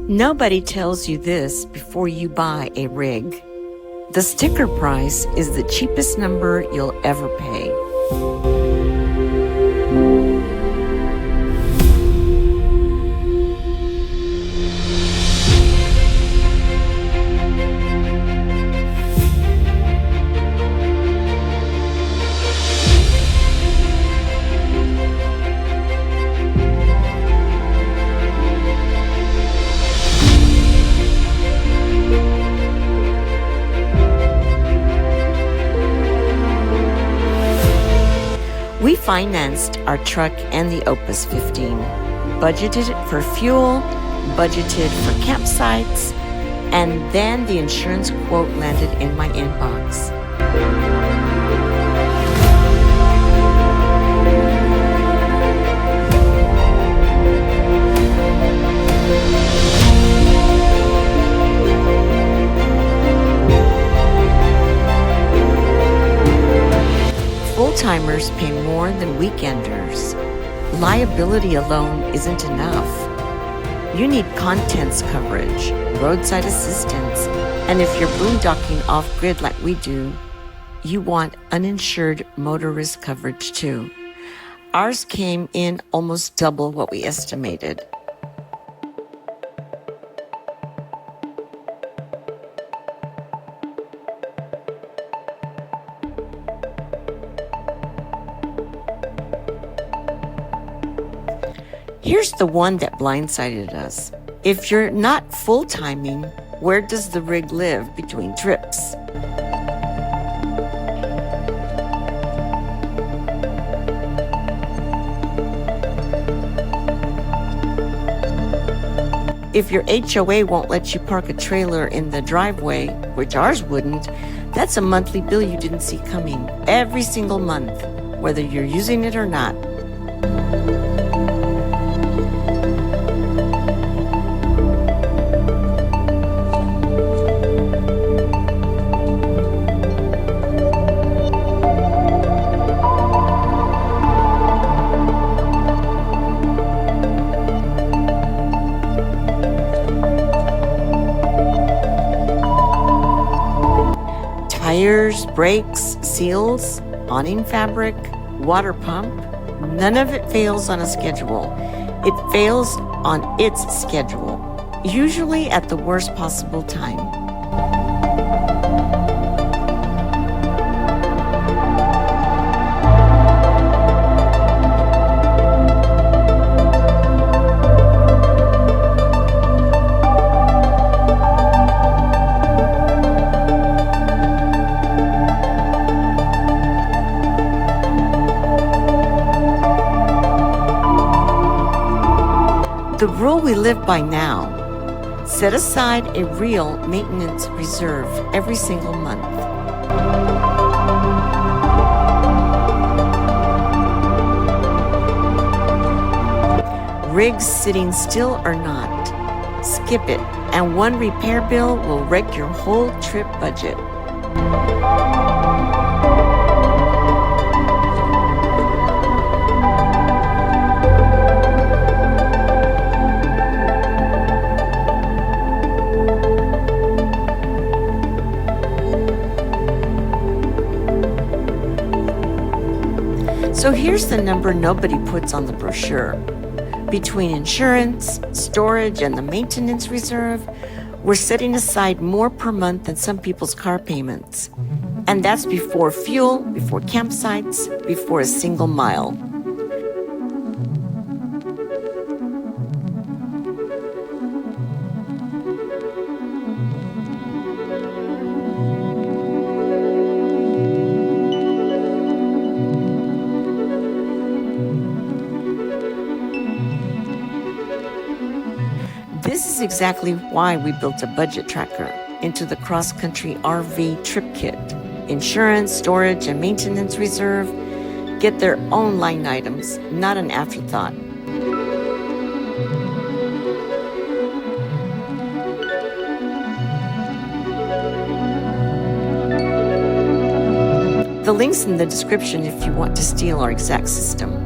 Nobody tells you this before you buy a rig. The sticker price is the cheapest number you'll ever pay. We financed our truck and the OPUS 15, budgeted for fuel, budgeted for campsites, and then the insurance quote landed in my inbox. Full-timers pay more than weekenders. Liability alone isn't enough. You need contents coverage, roadside assistance, and if you're boondocking off-grid like we do, you want uninsured motorist coverage too. Ours came in almost double what we estimated. Here's the one that blindsided us. If you're not full-timing, where does the rig live between trips? If your HOA won't let you park a trailer in the driveway, which ours wouldn't, that's a monthly bill you didn't see coming every single month, whether you're using it or not. Tires, brakes, seals, awning fabric, water pump, none of it fails on a schedule. It fails on its schedule, usually at the worst possible time. The rule we live by now: set aside a real maintenance reserve every single month. Rigs sitting still or not, skip it, and one repair bill will wreck your whole trip budget. So here's the number nobody puts on the brochure. Between insurance, storage, and the maintenance reserve, we're setting aside more per month than some people's car payments. And that's before fuel, before campsites, before a single mile. This is exactly why we built a budget tracker into the cross-country RV trip kit. Insurance, storage, and maintenance reserve get their own line items, not an afterthought. The link's in the description if you want to steal our exact system.